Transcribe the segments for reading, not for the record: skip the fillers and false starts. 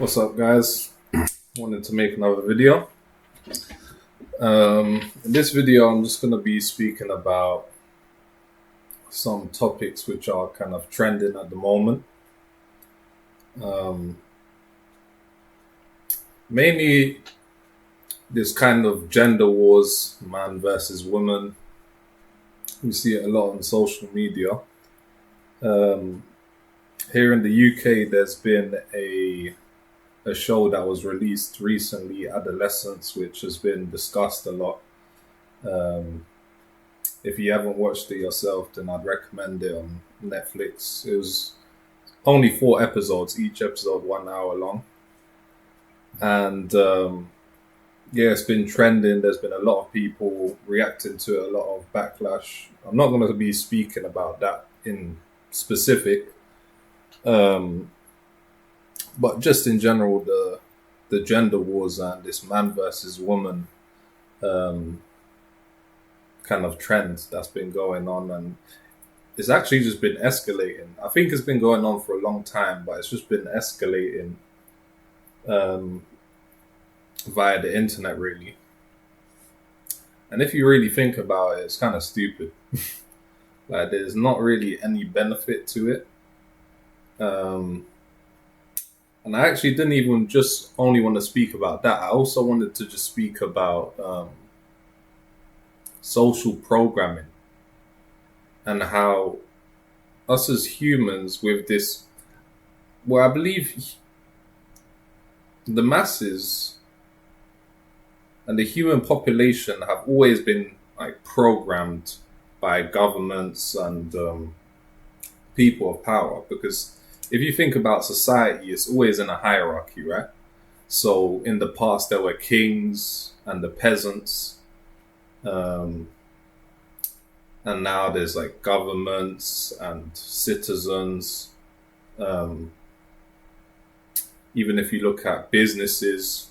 What's up, guys? Wanted to make another video. In this video, I'm just going to be speaking about some topics which are kind of trending at the moment. Mainly this kind of gender wars, man versus woman. We see it a lot on social media. Here in the UK, there's been a show that was released recently, Adolescence, which has been discussed a lot. If you haven't watched it yourself, then I'd recommend it on Netflix. It was only 4 episodes, each episode 1 hour long. And it's been trending. There's been a lot of people reacting to it, a lot of backlash. I'm not going to be speaking about that in specific. But just in general, the gender wars and this man versus woman kind of trend that's been going on, and it's actually just been escalating. I think it's been going on for a long time, but it's just been escalating via the internet, really. And if you really think about it, it's kind of stupid. Like, there's not really any benefit to it. And I actually didn't even just only want to speak about that. I also wanted to just speak about social programming and how us as humans with this, well, I believe the masses and the human population have always been like programmed by governments and people of power, because if you think about society, it's always in a hierarchy, right? So in the past, there were kings and the peasants. And now there's like governments and citizens. Even if you look at businesses,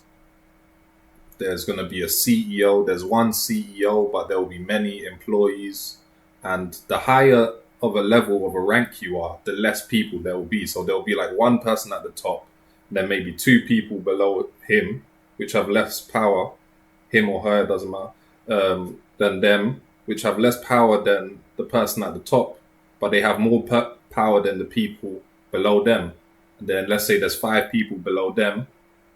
there's going to be a CEO. There's one CEO, but there will be many employees. And the higher of a level of a rank you are, the less people there will be. So there'll be like one person at the top, then maybe 2 people below him, which have less power, him or her, doesn't matter, than them, which have less power than the person at the top, but they have more power than the people below them. And then let's say there's 5 people below them,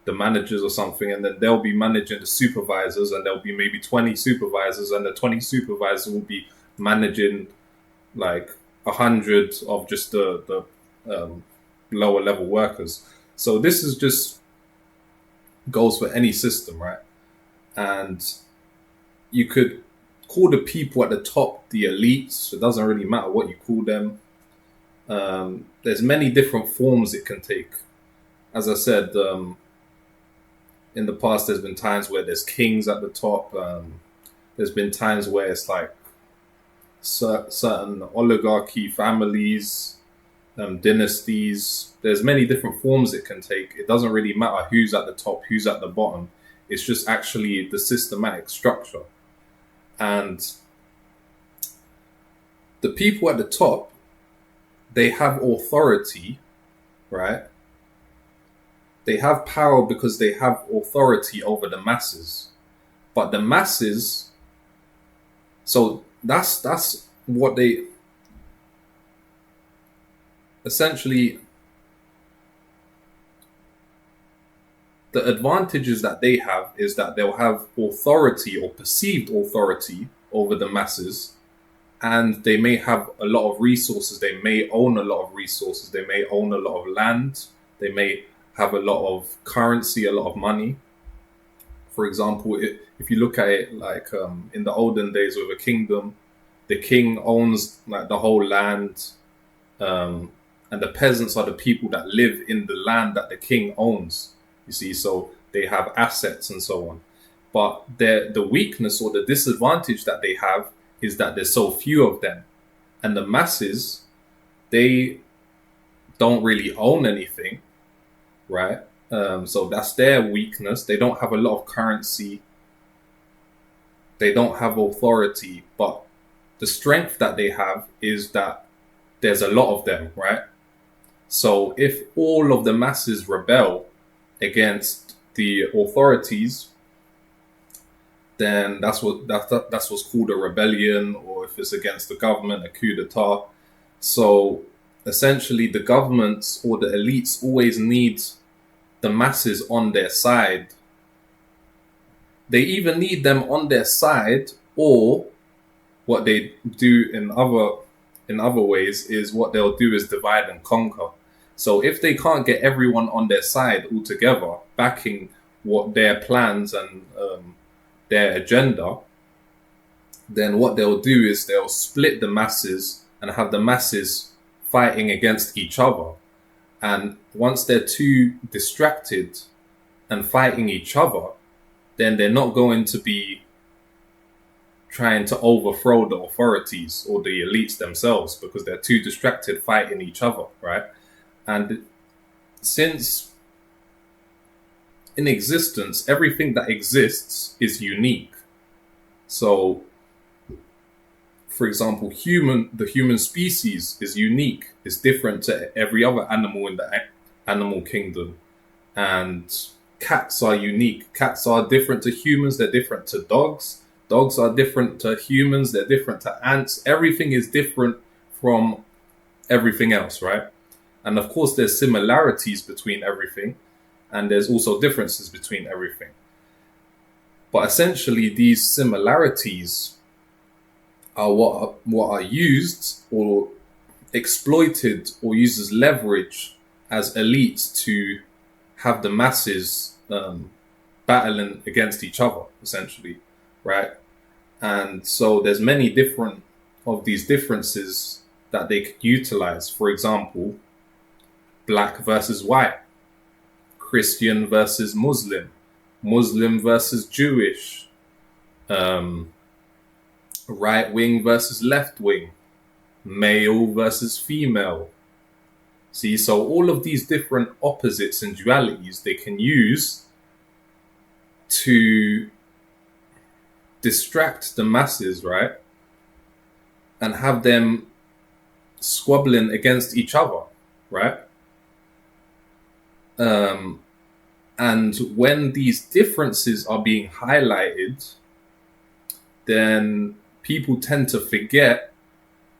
the managers or something, and then they'll be managing the supervisors, and there'll be maybe 20 supervisors, and the 20 supervisors will be managing like 100 of just the lower level workers. So this is just goes for any system, right? And you could call the people at the top the elites. It doesn't really matter what you call them. There's many different forms it can take. As I said, in the past, there's been times where there's kings at the top. There's been times where it's like certain oligarchy families, dynasties. There's many different forms it can take. It doesn't really matter who's at the top, who's at the bottom. It's just actually the systematic structure. And the people at the top, they have authority, right? They have power because they have authority over the masses. But the masses, so that's what they essentially, the advantages that they have is that they'll have authority or perceived authority over the masses, and they may have a lot of resources. They may own a lot of resources. They may own a lot of land. They may have a lot of currency, a lot of money. For example, if you look at it like in the olden days with a kingdom, the king owns like the whole land, and the peasants are the people that live in the land that the king owns. You see, so they have assets and so on. But the weakness or the disadvantage that they have is that there's so few of them. And the masses, they don't really own anything, right? So that's their weakness. They don't have a lot of currency. They don't have authority. But the strength that they have is that there's a lot of them, right? So if all of the masses rebel, against the authorities, then that's what's called a rebellion, or if it's against the government, a coup d'état. So essentially, the governments or the elites always need the masses on their side. They either need them on their side, or what they do in other ways is what they'll do is divide and conquer. So if they can't get everyone on their side altogether, backing what their plans and their agenda, then what they'll do is they'll split the masses and have the masses fighting against each other. And once they're too distracted and fighting each other, then they're not going to be trying to overthrow the authorities or the elites themselves, because they're too distracted fighting each other, right? And since in existence, everything that exists is unique. So, for example, the human species is unique. It's different to every other animal in the animal kingdom. And cats are unique. Cats are different to humans. They're different to dogs. Dogs are different to humans. They're different to ants. Everything is different from everything else, right? And of course, there's similarities between everything, and there's also differences between everything. But essentially, these similarities are what are used or exploited or used as leverage as elites to have the masses battling against each other, essentially, right? And so there's many different of these differences that they could utilize. For example, black versus white, Christian versus Muslim, Muslim versus Jewish, right wing versus left wing, male versus female. See, so all of these different opposites and dualities they can use to distract the masses, right? And have them squabbling against each other, right? And when these differences are being highlighted, then people tend to forget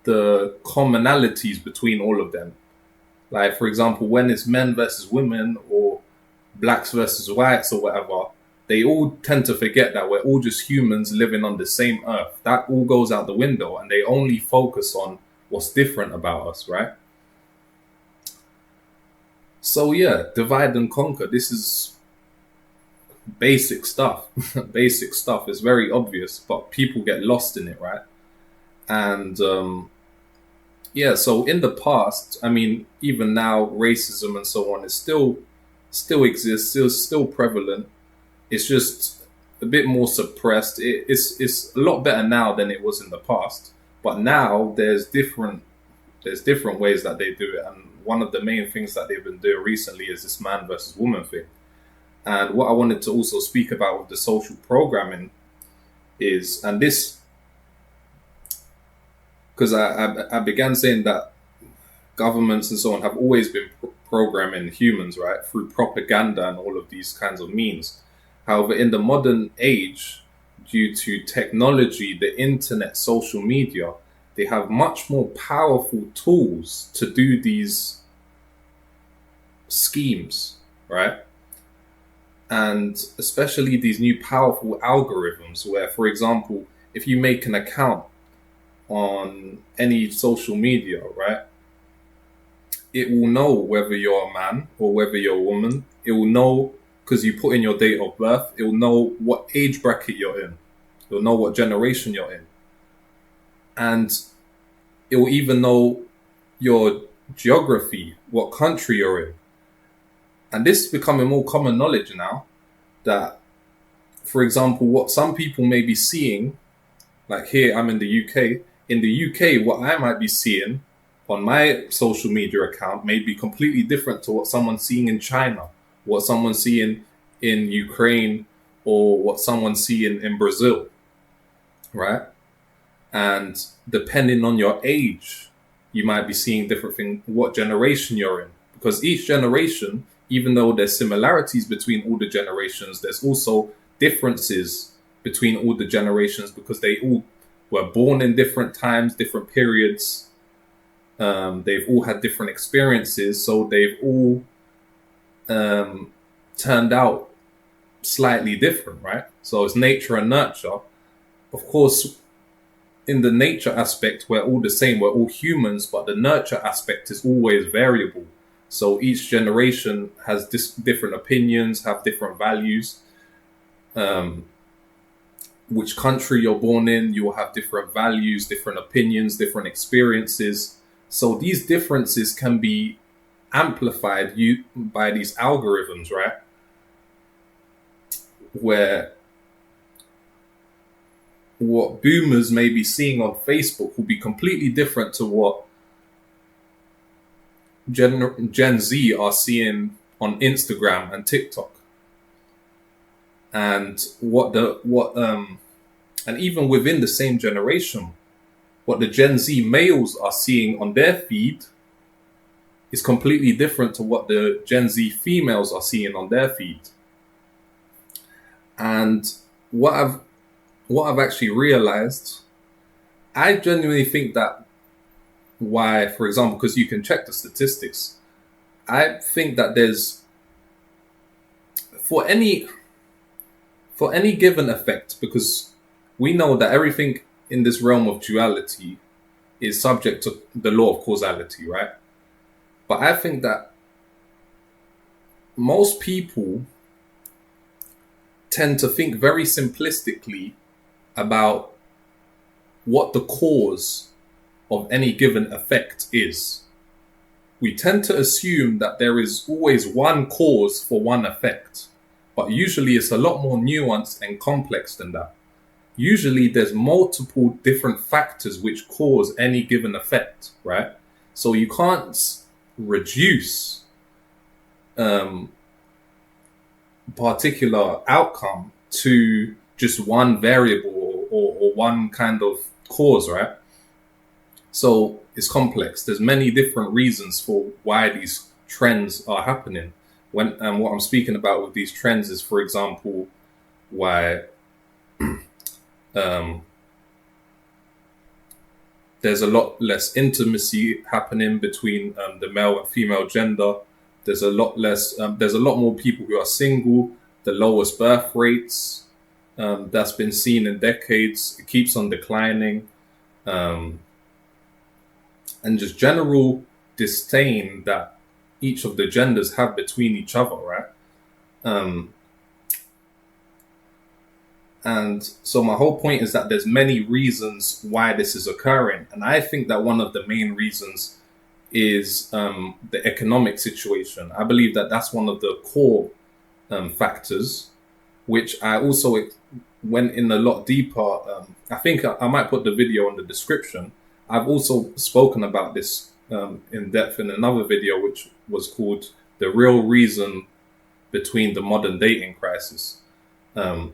the commonalities between all of them. Like, for example, when it's men versus women or blacks versus whites or whatever, they all tend to forget that we're all just humans living on the same earth. That all goes out the window, and they only focus on what's different about us, right? So yeah, divide and conquer. This is basic stuff. Basic stuff. It's very obvious, but people get lost in it, right? And yeah, so in the past, I mean, even now, racism and so on is still exists, still prevalent. It's just a bit more suppressed. It's a lot better now than it was in the past. But now there's different ways that they do it, and one of the main things that they've been doing recently is this man versus woman thing. And what I wanted to also speak about with the social programming is, and this, because I began saying that governments and so on have always been programming humans, right, through propaganda and all of these kinds of means. However, in the modern age, due to technology, the internet, social media, they have much more powerful tools to do these schemes, right? And especially these new powerful algorithms where, for example, if you make an account on any social media, right, it will know whether you're a man or whether you're a woman. It will know because you put in your date of birth. It will know what age bracket you're in. It will know what generation you're in. And it will even know your geography, what country you're in. And this is becoming more common knowledge now, that, for example, what some people may be seeing, like here, I'm in the UK. In the UK, what I might be seeing on my social media account may be completely different to what someone's seeing in China, what someone's seeing in Ukraine, or what someone's seeing in Brazil, right? And depending on your age, you might be seeing different things, what generation you're in. Because each generation even though there's similarities between all the generations, there's also differences between all the generations because they all were born in different times, different periods. They've all had different experiences, so they've all turned out slightly different, right? So it's nature and nurture. Of course, in the nature aspect, we're all the same, we're all humans, but the nurture aspect is always variable. So each generation has different opinions, have different values. Which country you're born in, you will have different values, different opinions, different experiences. So these differences can be amplified by these algorithms, right? Where what boomers may be seeing on Facebook will be completely different to what Gen Z are seeing on Instagram and TikTok. And and even within the same generation, what the Gen Z males are seeing on their feed is completely different to what the Gen Z females are seeing on their feed. And what I've actually realized, I genuinely think that why, for example, because you can check the statistics, I think that there's for any given effect, because we know that everything in this realm of duality is subject to the law of causality, right? But I think that most people tend to think very simplistically about what the cause of any given effect is. We tend to assume that there is always one cause for one effect, but usually it's a lot more nuanced and complex than that. Usually there's multiple different factors which cause any given effect, right? So you can't reduce particular outcome to just one variable or one kind of cause, right? So it's complex. There's many different reasons for why these trends are happening. What I'm speaking about with these trends is, for example, why there's a lot less intimacy happening between the male and female gender. There's a lot less. There's a lot more people who are single. The lowest birth rates that's been seen in decades. It keeps on declining, and just general disdain that each of the genders have between each other, right? And so my whole point is that there's many reasons why this is occurring, and I think that one of the main reasons is the economic situation. I believe that that's one of the core factors, which I also went in a lot deeper. I think I might put the video in the description. I've also spoken about this in depth in another video, which was called "The Real Reason Between the Modern Dating Crisis," where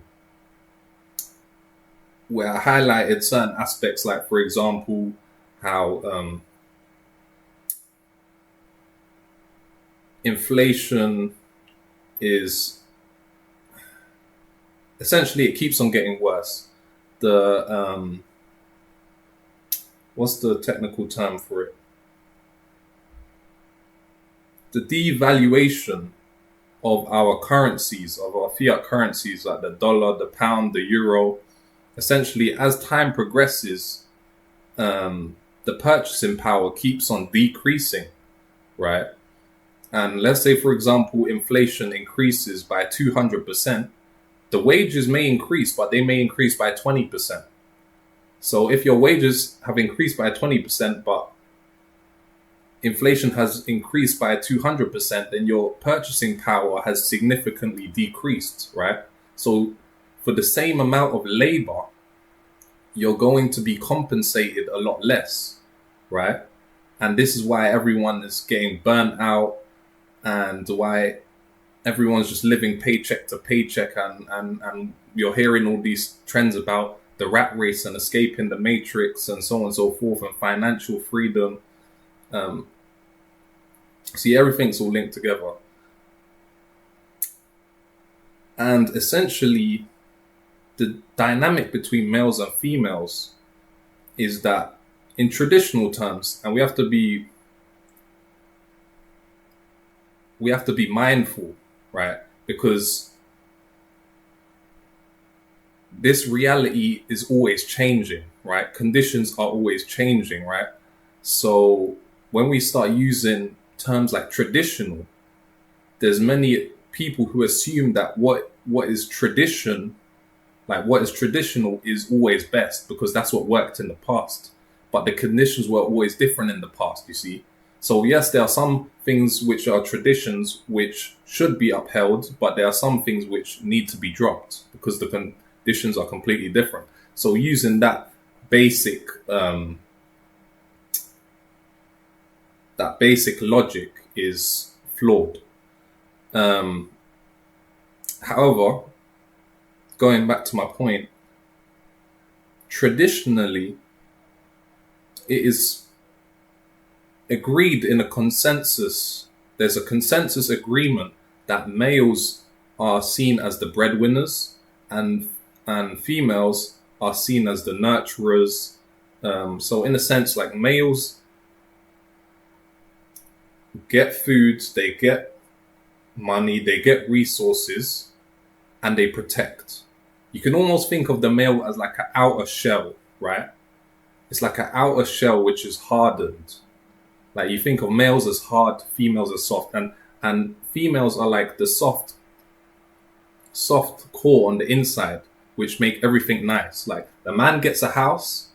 I highlighted certain aspects, like, for example, how inflation is essentially, it keeps on getting worse. The what's the technical term for it? The devaluation of our currencies, of our fiat currencies, like the dollar, the pound, the euro. Essentially, as time progresses, the purchasing power keeps on decreasing, right? And let's say, for example, inflation increases by 200%. The wages may increase, but they may increase by 20%. So if your wages have increased by 20%, but inflation has increased by 200%, then your purchasing power has significantly decreased, right? So for the same amount of labor, you're going to be compensated a lot less, right? And this is why everyone is getting burnt out, and why everyone's just living paycheck to paycheck, and you're hearing all these trends about the rat race and escaping the matrix and so on and so forth, and financial freedom. See, everything's all linked together. And essentially, the dynamic between males and females is that in traditional terms, and we have to be mindful, right? Because this reality is always changing, right? Conditions are always changing, right? So when we start using terms like traditional, there's many people who assume that what is tradition, like what is traditional, is always best because that's what worked in the past. But the conditions were always different in the past, you see. So yes, there are some things which are traditions which should be upheld, but there are some things which need to be dropped because the conditions are completely different. So using that basic logic is flawed. Um, However, going back to my point, traditionally, it is agreed in a consensus. There's a consensus agreement that males are seen as the breadwinners and females are seen as the nurturers. So in a sense, like males get food, they get money, they get resources, and they protect. You can almost think of the male as like an outer shell, right? It's like an outer shell which is hardened. Like you think of males as hard, females as soft, and females are like the soft core on the inside, which make everything nice. Like the man gets a house,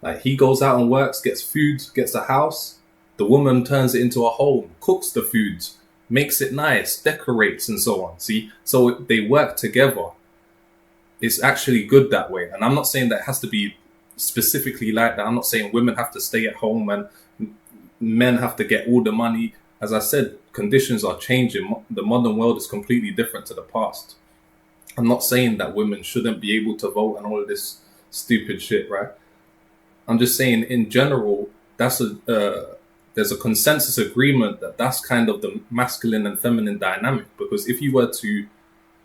like he goes out and works, gets food, gets a house. The woman turns it into a home, cooks the food, makes it nice, decorates, and so on. See, so they work together. It's actually good that way, and I'm not saying that it has to be specifically like that. I'm not saying women have to stay at home and men have to get all the money. As I said, conditions are changing. The modern world is completely different to the past. I'm not saying that women shouldn't be able to vote and all of this stupid shit, right? I'm just saying in general, there's a consensus agreement that that's kind of the masculine and feminine dynamic. Because if you were to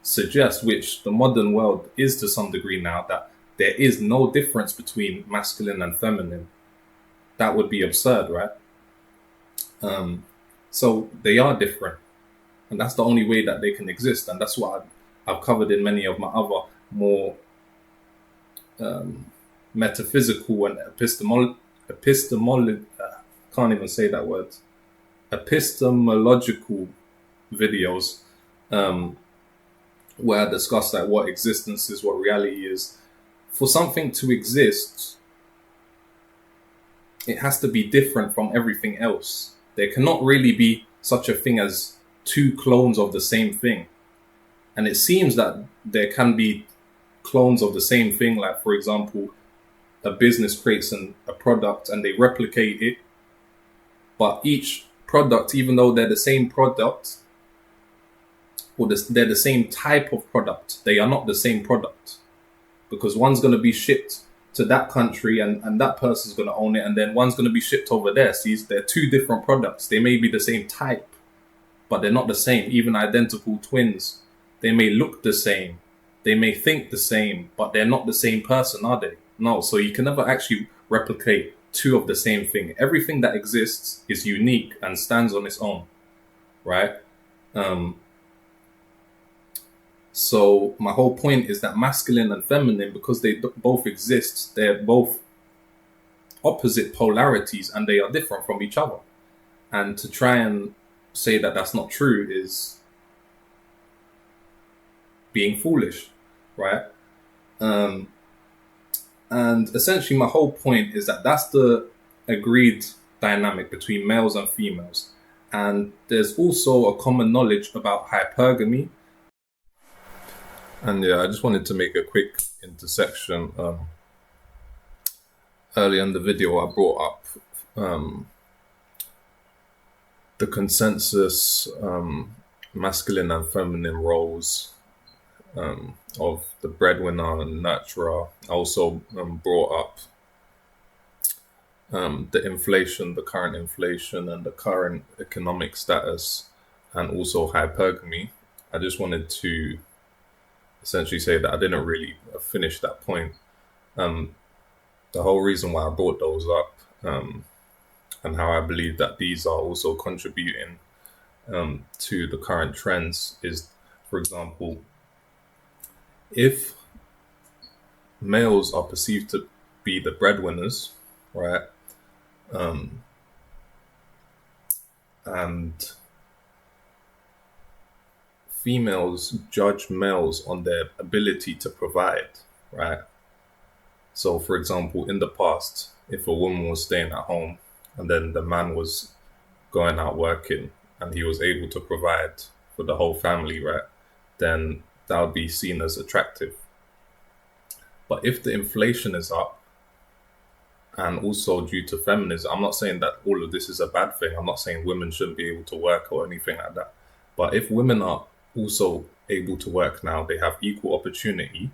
suggest, which the modern world is to some degree now, that there is no difference between masculine and feminine, that would be absurd, right? So they are different, and that's the only way that they can exist, and that's what I've covered in many of my other more metaphysical and can't even say that word, epistemological videos, where I discuss like what existence is, what reality is. For something to exist, it has to be different from everything else. There cannot really be such a thing as two clones of the same thing. And it seems that there can be clones of the same thing, like, for example, a business creates a product and they replicate it. But each product, even though they're the same product, or they're the same type of product, they are not the same product. Because one's going to be shipped to that country and that person's going to own it, and then one's going to be shipped over there. See, they're two different products. They may be the same type, but they're not the same. Even identical twins, they may look the same, they may think the same, but they're not the same person, are they? No, so you can never actually replicate two of the same thing. Everything that exists is unique and stands on its own, right? So my whole point is that masculine and feminine, because they both exist, they're both opposite polarities and they are different from each other. And to try and say that that's not true is being foolish, right? And essentially my whole point is that that's the agreed dynamic between males and females. And there's also a common knowledge about hypergamy. And yeah, I just wanted to make a quick intersection. Earlier in the video, I brought up the consensus masculine and feminine roles of the breadwinner and nurturer. I also brought up the inflation, the current inflation, and the current economic status, and also hypergamy. I just wanted to essentially say that I didn't really finish that point. Um, the whole reason why I brought those up, and how I believe that these are also contributing to the current trends is, for example, if males are perceived to be the breadwinners, right? Um, and females judge males on their ability to provide, right? So, for example, in the past, if a woman was staying at home and then the man was going out working and he was able to provide for the whole family, right, then that would be seen as attractive. But if the inflation is up, and also due to feminism, I'm not saying that all of this is a bad thing. I'm not saying women shouldn't be able to work or anything like that. But if women are also able to work now, they have equal opportunity.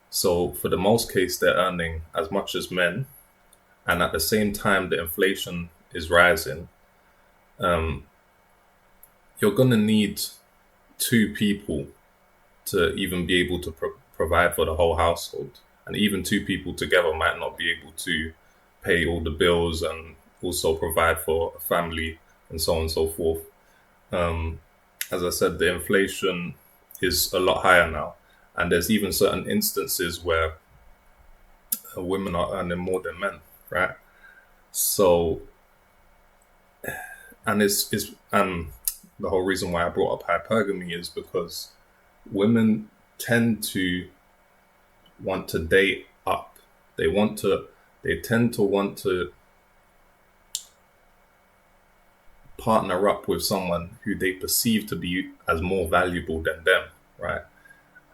So for the most case, they're earning as much as men, and at the same time, the inflation is rising. Um, you're gonna need two people to even be able to provide for the whole household. And even two people together might not be able to pay all the bills and also provide for a family and so on and so forth. Um, as I said, the inflation is a lot higher now. And there's even certain instances where women are earning more than men, right? So, and the whole reason why I brought up hypergamy is because women tend to want to date up. They tend to want to partner up with someone who they perceive to be as more valuable than them, right?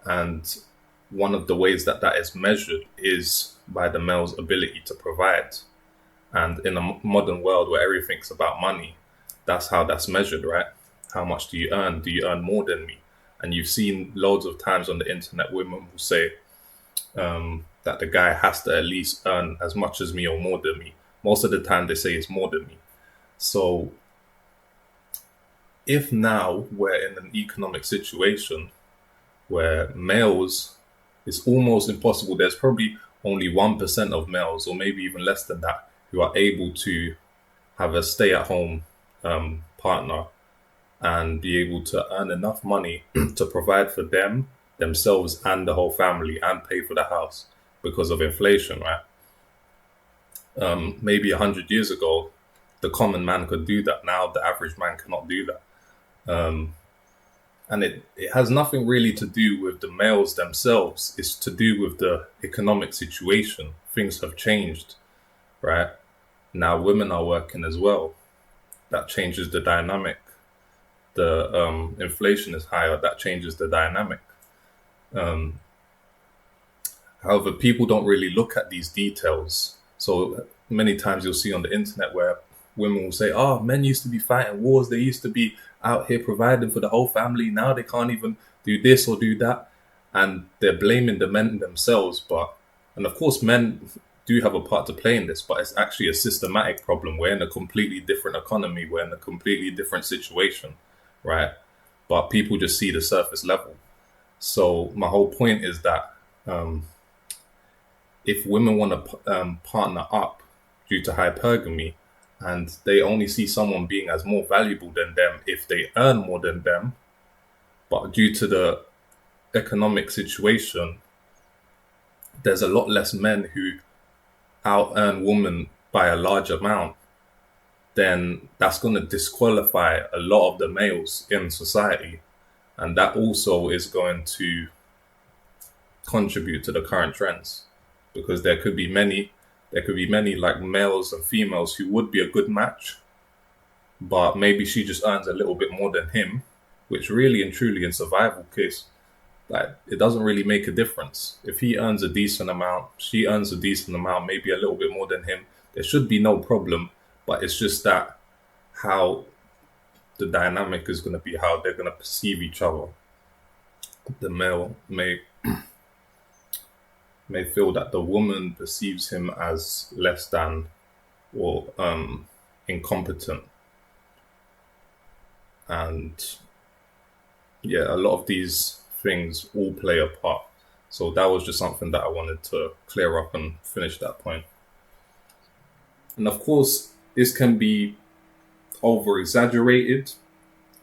And one of the ways that that is measured is by the male's ability to provide. And in a modern world where everything's about money, that's how that's measured, right? How much do you earn? Do you earn more than me? And you've seen loads of times on the internet, women will say, that the guy has to at least earn as much as me or more than me. Most of the time, they say it's more than me. So, if now we're in an economic situation where males, it's almost impossible, there's probably only 1% of males, or maybe even less than that, who are able to have a stay at home partner and be able to earn enough money to provide for themselves, and the whole family, and pay for the house because of inflation, right? Maybe 100 years ago, the common man could do that. Now, the average man cannot do that. Um, and it has nothing really to do with the males themselves. It's to do with the economic situation. Things have changed, right? Now, women are working as well. That changes the dynamic. The inflation is higher. That changes the dynamic. Um, However, people don't really look at these details. So many times you'll see on the internet where women will say, "Oh, men used to be fighting wars. They used to be out here providing for the whole family. Now they can't even do this or do that." And they're blaming the men themselves. And of course, men do have a part to play in this, but it's actually a systematic problem. We're in a completely different economy. We're in a completely different situation, right? But people just see the surface level. So my whole point is that um, if women want to partner up due to hypergamy, and they only see someone being as more valuable than them if they earn more than them, but due to the economic situation, there's a lot less men who out earn women by a large amount, then that's going to disqualify a lot of the males in society. And that also is going to contribute to the current trends, because there could be many like males and females who would be a good match, but maybe she just earns a little bit more than him, which really and truly in survival case, like, it doesn't really make a difference. If he earns a decent amount, she earns a decent amount, maybe a little bit more than him, there should be no problem. But it's just that how the dynamic is going to be, how they're going to perceive each other. The male may feel that the woman perceives him as less than, or incompetent. And yeah, a lot of these things all play a part. So that was just something that I wanted to clear up and finish that point. And of course, this can be over exaggerated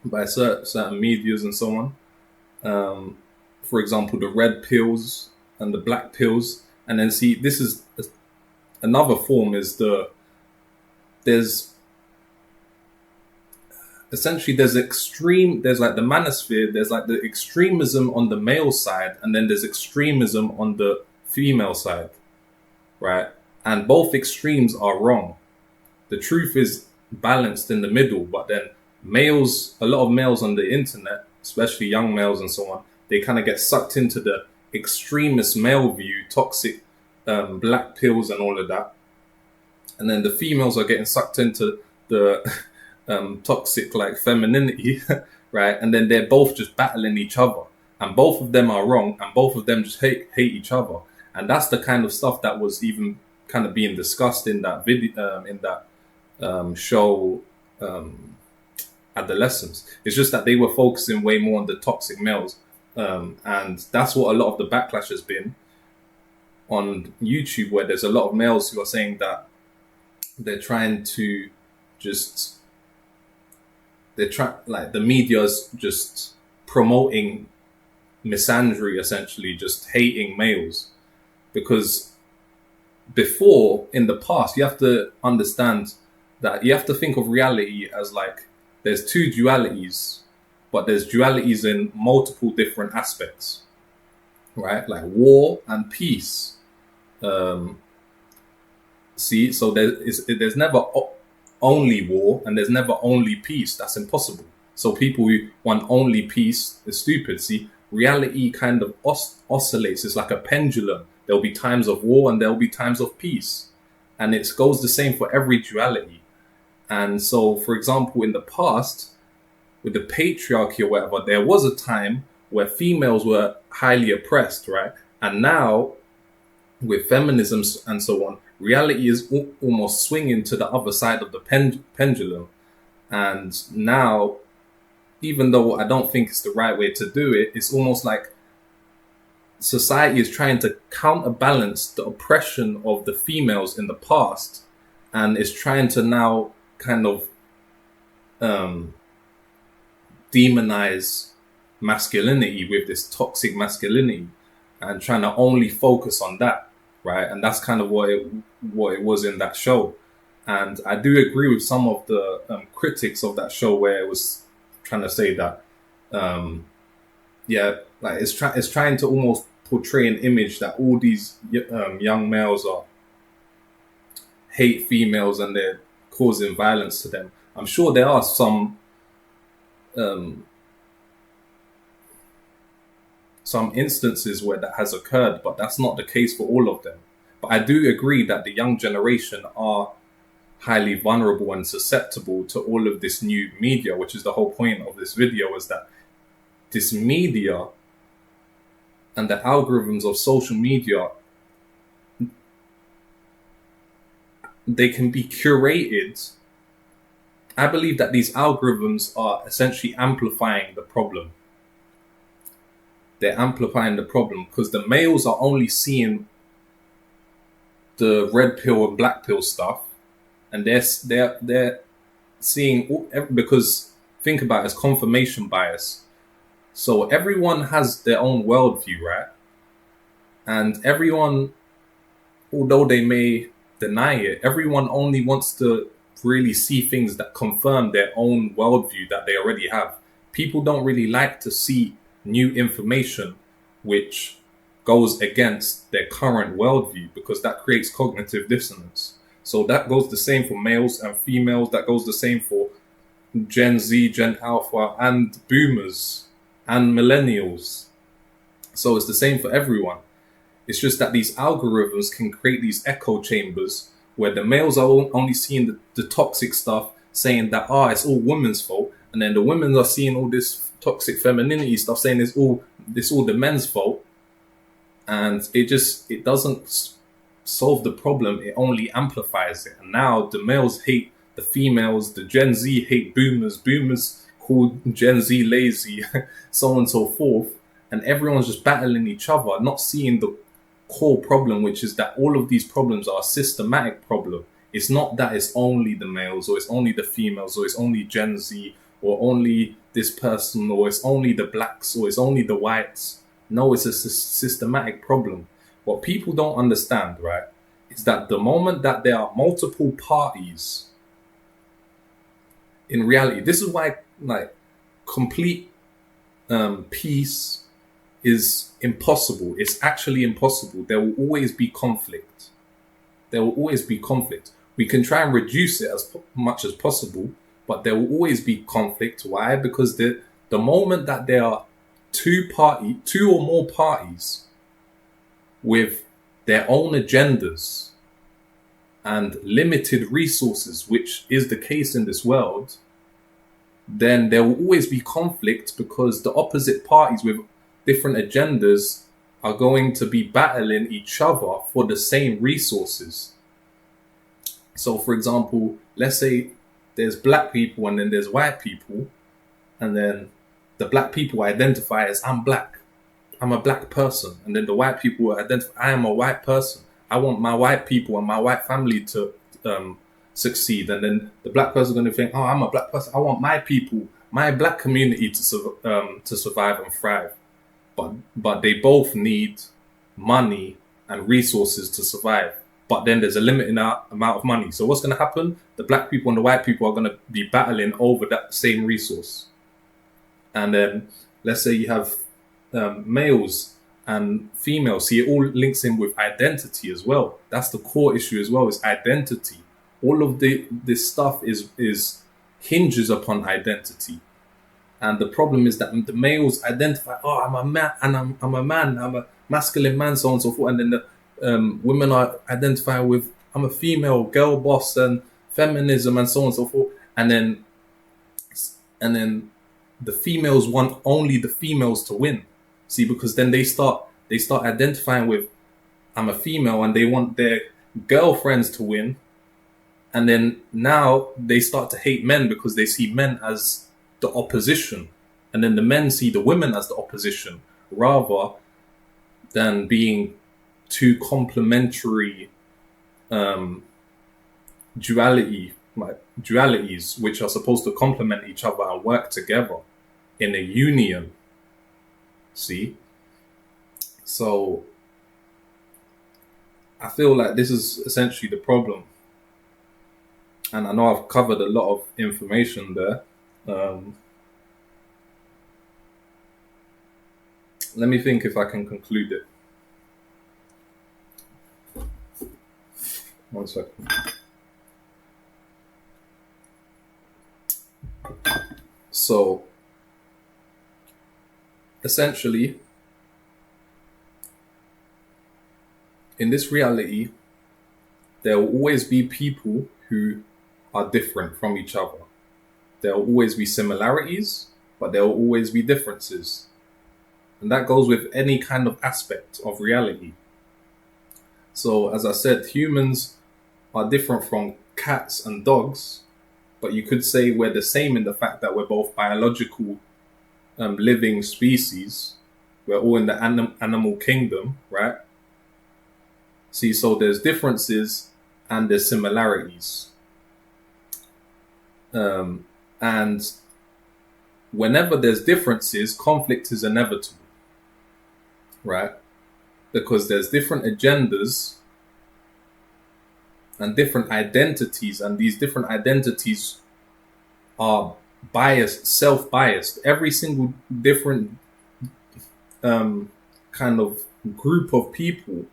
by certain medias and so on. For example, the red pills and the black pills. And then see, this is another form is there's essentially there's like the manosphere, there's like the extremism on the male side, and then there's extremism on the female side, right? And both extremes are wrong. The truth is balanced in the middle, but then a lot of males on the internet, especially young males and so on, they kind of get sucked into the extremist male view, toxic black pills and all of that. And then the females are getting sucked into the toxic like femininity, right? And then they're both just battling each other, and both of them are wrong, and both of them just hate each other. And that's the kind of stuff that was even kind of being discussed in that video, in that show, Adolescence. It's just that they were focusing way more on the toxic males, and that's what a lot of the backlash has been on YouTube, where there's a lot of males who are saying that they're trying to just like the media's just promoting misandry, essentially just hating males. Because before, in the past, you have to understand that you have to think of reality as like there's two dualities, but there's dualities in multiple different aspects, right? Like war and peace. See, so there's never only war, and there's never only peace. That's impossible. So people who want only peace is stupid. See, reality kind of oscillates. It's like a pendulum. There'll be times of war and there'll be times of peace. And it goes the same for every duality. And so, for example, in the past, with the patriarchy or whatever, there was a time where females were highly oppressed, right? And now, with feminism and so on, reality is almost swinging to the other side of the pendulum. And now, even though I don't think it's the right way to do it, it's almost like society is trying to counterbalance the oppression of the females in the past, and is trying to now kind of demonize masculinity with this toxic masculinity, and trying to only focus on that, right? And that's kind of what it was in that show. And I do agree with some of the critics of that show, where it was trying to say that, like it's trying to almost portray an image that all these young males hate females and they're causing violence to them. I'm sure there are some instances where that has occurred, but that's not the case for all of them. But I do agree that the young generation are highly vulnerable and susceptible to all of this new media, which is the whole point of this video, is that this media and the algorithms of social media, they can be curated. I believe that these algorithms are essentially amplifying the problem. They're amplifying the problem because the males are only seeing the red pill and black pill stuff, and they're seeing, because think about it as confirmation bias. So everyone has their own worldview, right? And everyone, although they may deny it, everyone only wants to really see things that confirm their own worldview that they already have. People don't really like to see new information which goes against their current worldview, because that creates cognitive dissonance. So that goes the same for males and females. That goes the same for Gen Z, Gen Alpha, and boomers and millennials. So it's the same for everyone. It's just that these algorithms can create these echo chambers where the males are only seeing the toxic stuff, saying that, it's all women's fault. And then the women are seeing all this toxic femininity stuff, saying it's all the men's fault. And it doesn't solve the problem. It only amplifies it. And now the males hate the females, the Gen Z hate boomers call Gen Z lazy, so on and so forth. and everyone's just battling each other, not seeing the core problem, which is that all of these problems are a systematic problem. It's not that it's only the males or it's only the females or it's only Gen Z or only this person or it's only the blacks or it's only the whites. No, it's a systematic problem. What people don't understand, right, is that the moment that there are multiple parties, in reality, this is why like complete peace is impossible. It's actually impossible. There will always be conflict. There will always be conflict. We can try and reduce it as much as possible, but there will always be conflict. Why? Because the moment that there are two or more parties with their own agendas and limited resources, which is the case in this world, then there will always be conflict because the opposite parties with different agendas are going to be battling each other for the same resources. So, for example, let's say there's black people and then there's white people, and then the black people identify as I'm black, I'm a black person, and then the white people identify I am a white person. I want my white people and my white family to succeed, and then the black person is going to think, oh, I'm a black person. I want my people, my black community to survive and thrive. But they both need money and resources to survive. But then there's a limited amount of money. So what's going to happen? The black people and the white people are going to be battling over that same resource. And then let's say you have males and females. See, it all links in with identity as well. That's the core issue as well, is identity. All of this stuff is hinges upon identity. And the problem is that the males identify, oh, I'm a man, and I'm a man, I'm a masculine man, so on and so forth. And then the women are identifying with, I'm a female, girl boss, and feminism, and so on and so forth. And then the females want only the females to win. See, because then they start identifying with, I'm a female, and they want their girlfriends to win. And then now they start to hate men because they see men as the opposition. And then the men see the women as the opposition, rather than being two complementary dualities which are supposed to complement each other and work together in a union. See? So I feel like this is essentially the problem. And I know I've covered a lot of information there. Let me think if I can conclude it. One second. So, essentially, in this reality, there will always be people who are different from each other. There will always be similarities, but there will always be differences. And that goes with any kind of aspect of reality. So, as I said, humans are different from cats and dogs, but you could say we're the same in the fact that we're both biological living species. We're all in the animal kingdom, right? See, so there's differences and there's similarities. And whenever there's differences, conflict is inevitable, right? Because there's different agendas and different identities, and these different identities are biased, self-biased. Every single different kind of group of people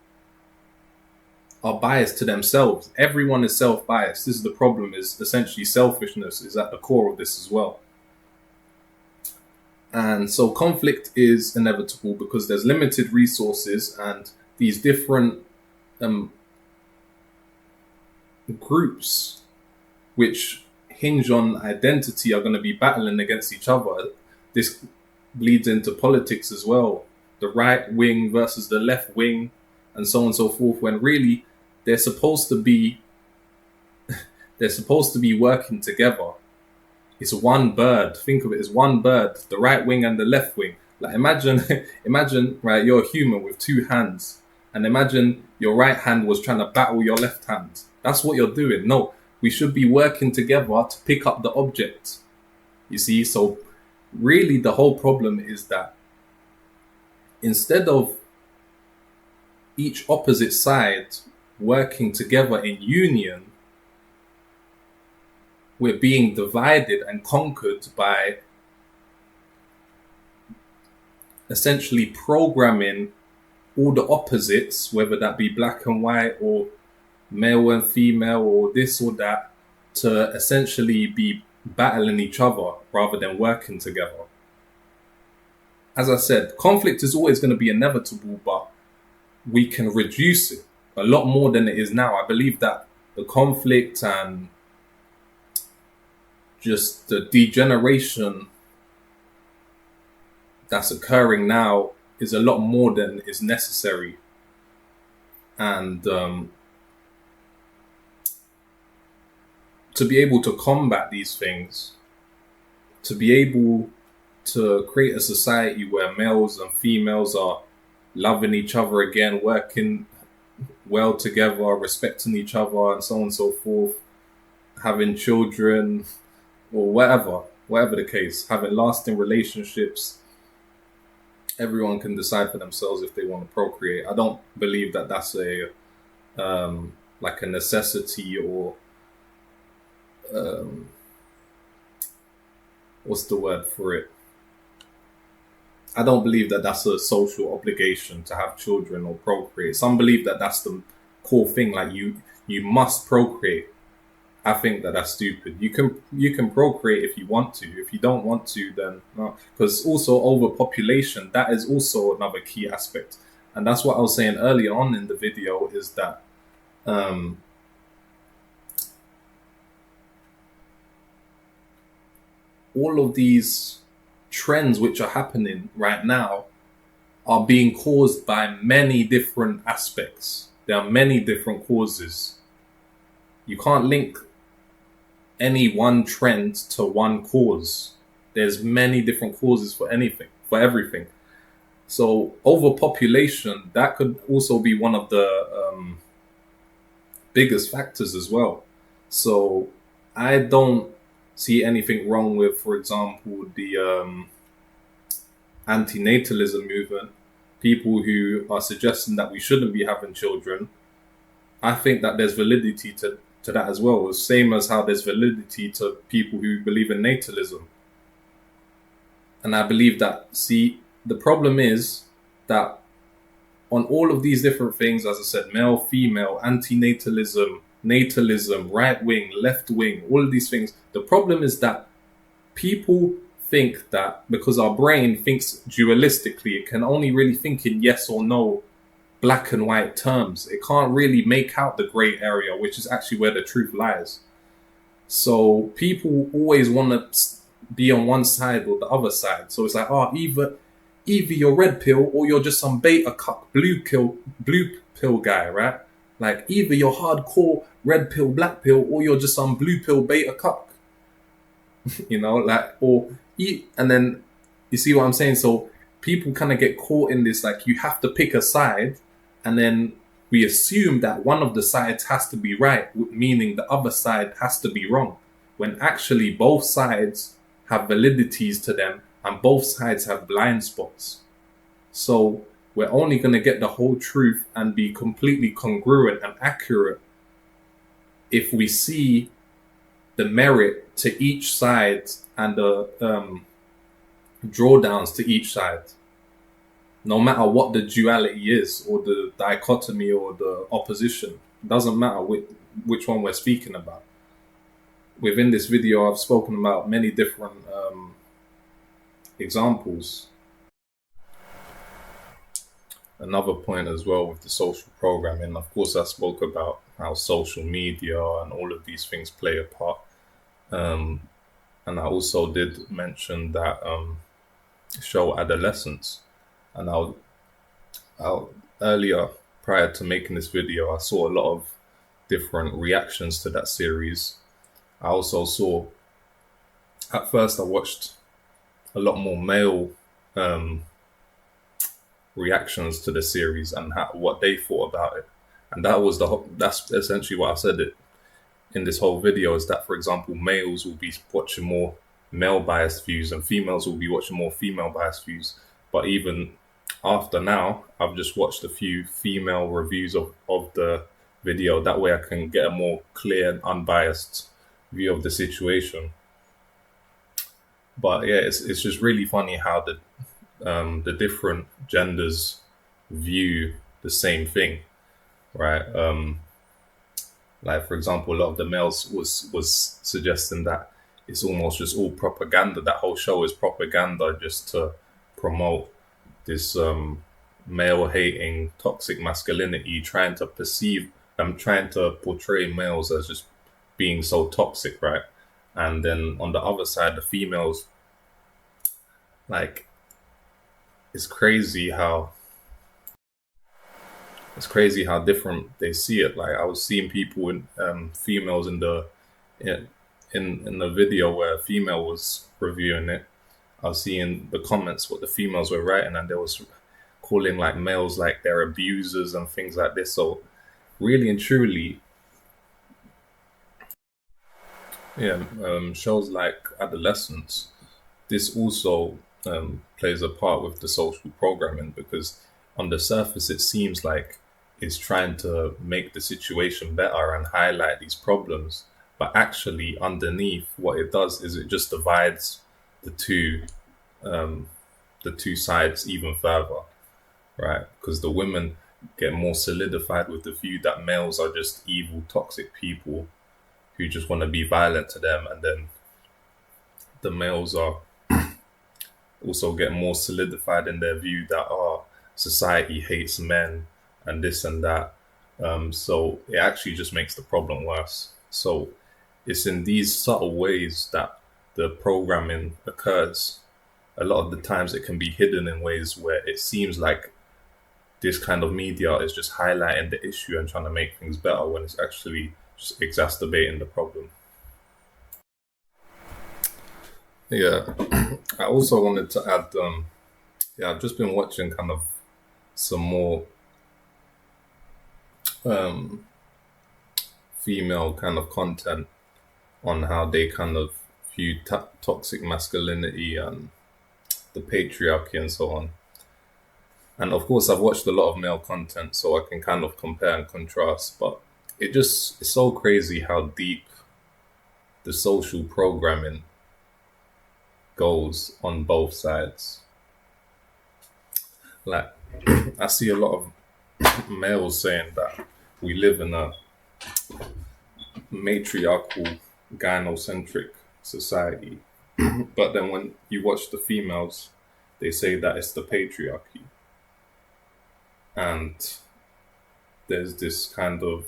are biased to themselves. Everyone is self-biased. This is the problem, is essentially selfishness is at the core of this as well. And so conflict is inevitable because there's limited resources, and these different groups which hinge on identity are going to be battling against each other. This bleeds into politics as well. The right wing versus the left wing, and so on and so forth, when really they're supposed to be working together. It's one bird. Think of it as one bird, the right wing and the left wing. Like imagine, imagine, right? You're a human with two hands, and imagine your right hand was trying to battle your left hand. That's what you're doing. No, we should be working together to pick up the object. You see, so really the whole problem is that instead of each opposite side working together in union, we're being divided and conquered by essentially programming all the opposites, whether that be black and white or male and female or this or that, to essentially be battling each other rather than working together. As I said, conflict is always going to be inevitable, but we can reduce it a lot more than it is now. I believe that the conflict and just the degeneration that's occurring now is a lot more than is necessary. And to be able to combat these things, to be able to create a society where males and females are loving each other again, working well together, respecting each other, and so on and so forth, having children, or whatever the case, having lasting relationships. Everyone can decide for themselves if they want to procreate. I don't believe that that's a like a necessity or what's the word for it? I don't believe that that's a social obligation to have children or procreate. Some believe that that's the core thing, like you must procreate. I think that that's stupid. You can procreate if you want to. If you don't want to, then no. Because also overpopulation, that is also another key aspect, and that's what I was saying earlier on in the video. Is that all of these trends which are happening right now are being caused by many different aspects. There are many different causes. You can't link any one trend to one cause. There's many different causes for everything. So overpopulation, that could also be one of the biggest factors as well. So I don't see anything wrong with, for example, the anti-natalism movement, people who are suggesting that we shouldn't be having children. I think that there's validity to that as well, the same as how there's validity to people who believe in natalism. And I believe that, see, the problem is that on all of these different things, as I said, male, female, anti-natalism, natalism, right wing, left wing, all of these things, the problem is that people think that because our brain thinks dualistically, it can only really think in yes or no, black and white terms. It can't really make out the grey area, which is actually where the truth lies. So people always want to be on one side or the other side. So it's like, either you're red pill or you're just some beta cuck blue pill guy, right? Like either you're hardcore red pill, black pill, or you're just some blue pill beta cuck. And then you see what I'm saying? So people kind of get caught in this, like you have to pick a side, and then we assume that one of the sides has to be right, meaning the other side has to be wrong, when actually both sides have validities to them and both sides have blind spots. So we're only going to get the whole truth and be completely congruent and accurate if we see the merit to each side and the drawdowns to each side, no matter what the duality is or the dichotomy or the opposition. It doesn't matter which one we're speaking about. Within this video, I've spoken about many different examples. Another point as well with the social programming, of course, I spoke about how social media and all of these things play a part. And I also did mention that show Adolescence. And I'll earlier, prior to making this video, I saw a lot of different reactions to that series. I also saw, at first I watched a lot more male reactions to the series and what they thought about it. And that's essentially what I said it in this whole video, is that, for example, males will be watching more male biased views and females will be watching more female biased views. But even after now, I've just watched a few female reviews of the video. That way I can get a more clear and unbiased view of the situation. But yeah, it's just really funny how the different genders view the same thing, right? Like, for example, a lot of the males was suggesting that it's almost just all propaganda. That whole show is propaganda just to promote this male hating toxic masculinity, trying to portray males as just being so toxic, right? And then on the other side, the females, like, it's crazy how different they see it. Like, I was seeing people in females in in the video where a female was reviewing it. I was seeing the comments what the females were writing, and they was calling like males like they're abusers and things like this. So really and truly, yeah, shows like Adolescence, this also plays a part with the social programming, because on the surface it seems like it's trying to make the situation better and highlight these problems, but actually underneath, what it does is it just divides the two the two sides even further, right? Because the women get more solidified with the view that males are just evil, toxic people who just want to be violent to them, and then the males are also get more solidified in their view that society hates men and this and that. So it actually just makes the problem worse. So it's in these subtle ways that the programming occurs. A lot of the times it can be hidden in ways where it seems like this kind of media is just highlighting the issue and trying to make things better, when it's actually just exacerbating the problem. Yeah, I also wanted to add, yeah, I've just been watching kind of some more um, female kind of content on how they kind of view toxic masculinity and the patriarchy and so on. And of course, I've watched a lot of male content, so I can kind of compare and contrast. But it's so crazy how deep the social programming goes on both sides. Like, I see a lot of males saying that we live in a matriarchal, gynocentric society. But then when you watch the females, they say that it's the patriarchy. And there's this kind of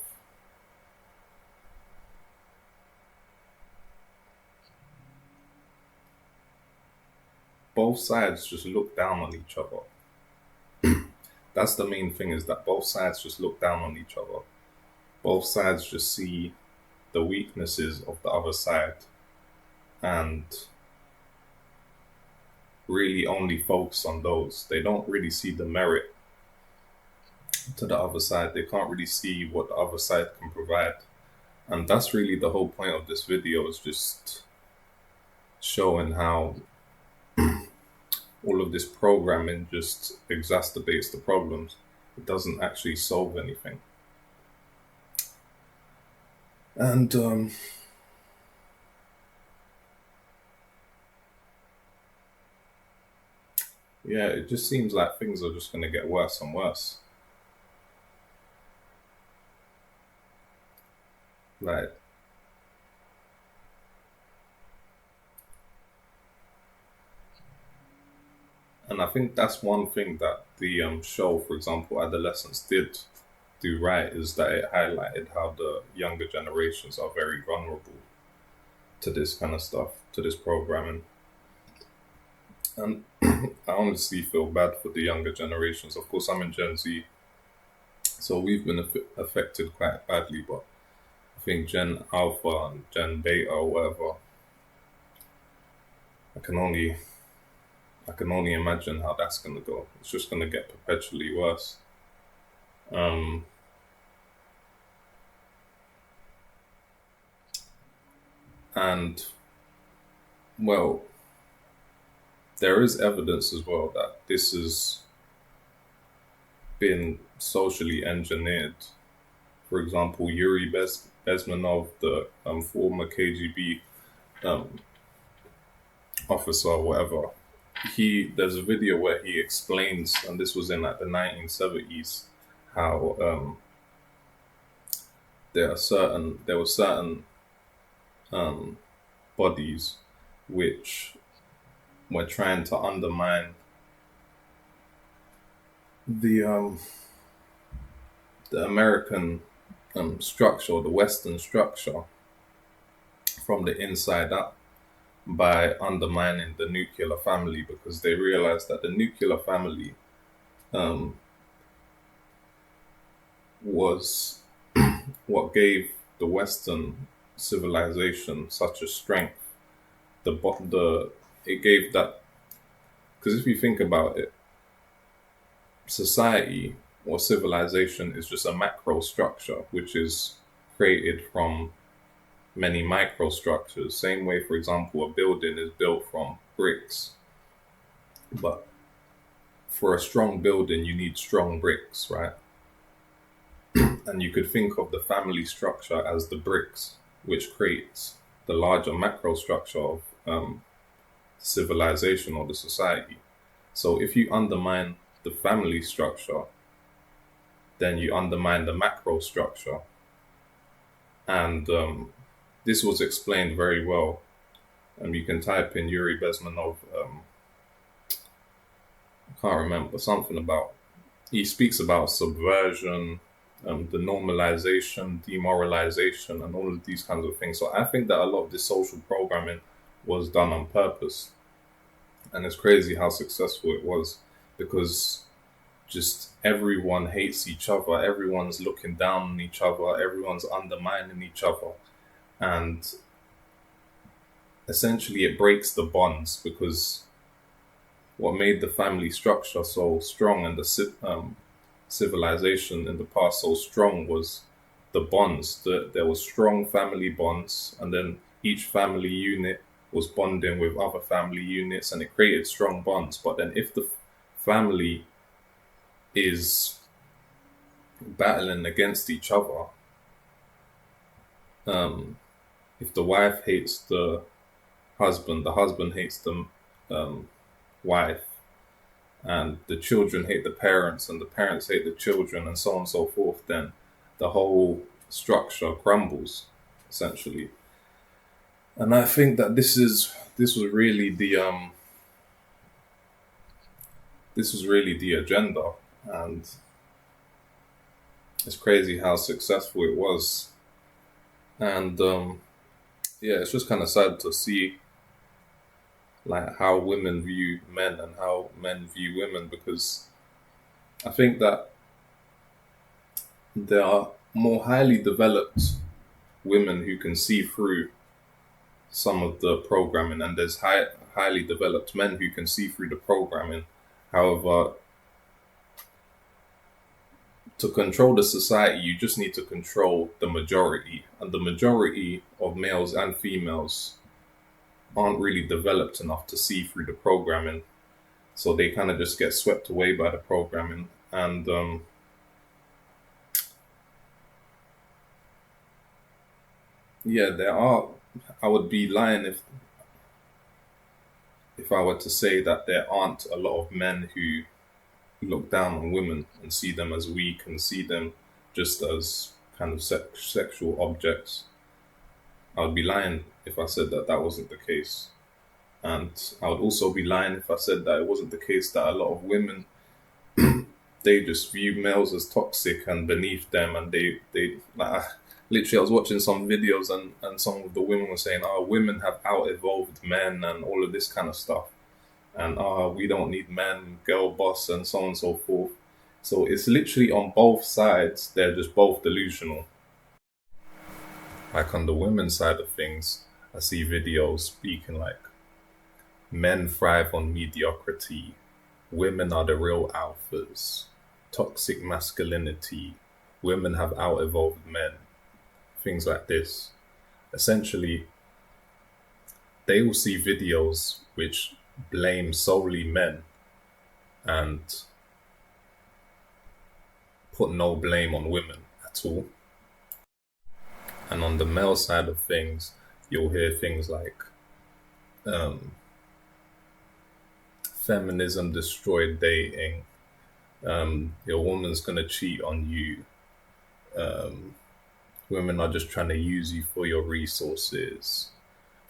both sides just look down on each other. That's the main thing, is that both sides just look down on each other. Both sides just see the weaknesses of the other side and really only focus on those. They don't really see the merit to the other side. They can't really see what the other side can provide. And that's really the whole point of this video, is just showing how all of this programming just exacerbates the problems. It doesn't actually solve anything. And yeah, it just seems like things are just going to get worse and worse. Like, and I think that's one thing that the show, for example, Adolescence, did do right, is that it highlighted how the younger generations are very vulnerable to this kind of stuff, to this programming. And I honestly feel bad for the younger generations. Of course, I'm in Gen Z, so we've been affected quite badly, but I think Gen Alpha and Gen Beta or whatever, I can only I can only imagine how that's going to go. It's just going to get perpetually worse. Um, and, well, there is evidence as well that this has been socially engineered. For example, Yuri Bezmenov, the former KGB um, officer or whatever, there's a video where he explains, and this was in like the 1970s, how there were certain um, bodies which were trying to undermine the American structure, or the Western structure, from the inside up by undermining the nuclear family, because they realized that the nuclear family um, was what gave the Western civilization such a strength. It gave that, because if you think about it, society or civilization is just a macro structure which is created from many microstructures. Same way, for example, a building is built from bricks. But for a strong building, you need strong bricks, right? And you could think of the family structure as the bricks, which creates the larger macro structure of civilization or the society. So if you undermine the family structure, then you undermine the macro structure. And this was explained very well. You can type in Yuri Bezmenov, I can't remember, something about, he speaks about subversion, the normalization, demoralization, and all of these kinds of things. So I think that a lot of this social programming was done on purpose. And it's crazy how successful it was, because just everyone hates each other, everyone's looking down on each other, everyone's undermining each other. And essentially it breaks the bonds, because what made the family structure so strong and the civilization in the past so strong was the bonds. There was strong family bonds, and then each family unit was bonding with other family units, and it created strong bonds. But then if the family is battling against each other, if the wife hates the husband hates the wife, and the children hate the parents, and the parents hate the children, and so on and so forth, then the whole structure crumbles, essentially. And I think that this was really the agenda, and it's crazy how successful it was. And yeah, it's just kind of sad to see like how women view men and how men view women, because I think that there are more highly developed women who can see through some of the programming, and there's highly developed men who can see through the programming. However, to control the society, you just need to control the majority, and the majority of males and females aren't really developed enough to see through the programming, so they kind of just get swept away by the programming. And yeah, I would be lying if I were to say that there aren't a lot of men who look down on women and see them as weak and see them just as kind of sexual objects. I would be lying if I said that that wasn't the case. And I would also be lying if I said that it wasn't the case that a lot of women, they just view males as toxic and beneath them, and they like, literally I was watching some videos, and some of the women were saying, oh, women have out evolved men and all of this kind of stuff, and we don't need men, girl boss, and so on and so forth. So it's literally on both sides, they're just both delusional. Like on the women's side of things, I see videos speaking like Men thrive on mediocrity. Women are the real alphas. Toxic masculinity. Women have out evolved men. Things like this. Essentially, they will see videos which blame solely men and put no blame on women at all. And on the male side of things, you'll hear things like um, feminism destroyed dating, your woman's gonna cheat on you, um, women are just trying to use you for your resources,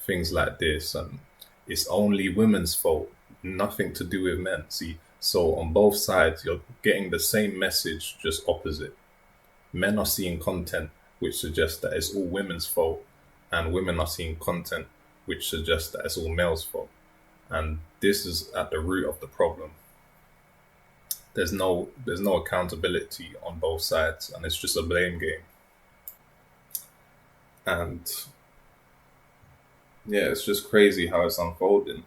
things like this, and it's only women's fault, nothing to do with men. See, so on both sides, you're getting the same message, just opposite. Men are seeing content which suggests that it's all women's fault, and women are seeing content which suggests that it's all male's fault. And this is at the root of the problem. There's no accountability on both sides, and it's just a blame game. And yeah, it's just crazy how it's unfolding.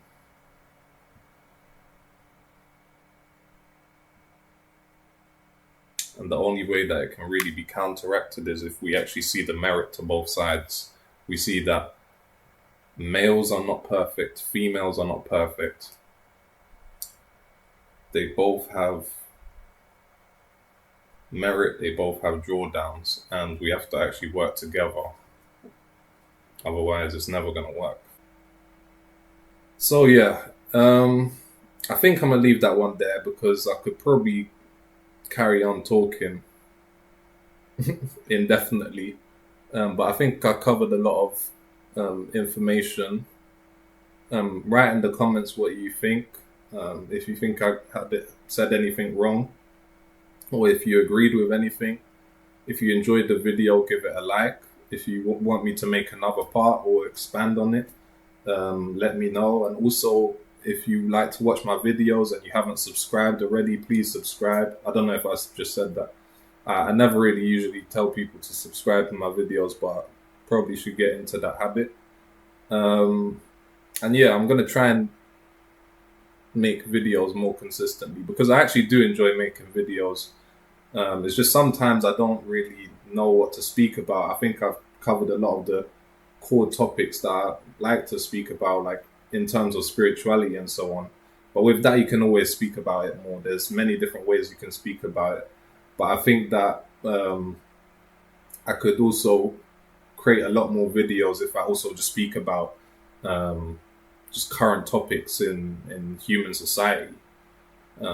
And the only way that it can really be counteracted is if we actually see the merit to both sides. We see that males are not perfect, females are not perfect. They both have merit, they both have drawdowns, and we have to actually work together. Otherwise, it's never going to work. So, yeah, I think I'm going to leave that one there because I could probably carry on talking indefinitely. But I think I covered a lot of information. Write in the comments what you think. If you think I said anything wrong, or if you agreed with anything. If you enjoyed the video, give it a like. If you want me to make another part or expand on it, let me know. And also, if you like to watch my videos and you haven't subscribed already, please subscribe. I don't know if I just said that. I never really usually tell people to subscribe to my videos, but probably should get into that habit. And yeah, I'm going to try and make videos more consistently because I actually do enjoy making videos. It's just sometimes I don't really know what to speak about. I think I've covered a lot of the core topics that I like to speak about, like in terms of spirituality and so on. But with that, you can always speak about it more. There's many different ways you can speak about it. But I think that I could also create a lot more videos if I also just speak about just current topics in human society,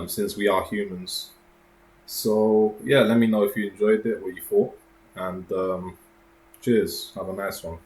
since we are humans. So yeah, let me know if you enjoyed it, what you thought, and cheers. Have a nice one.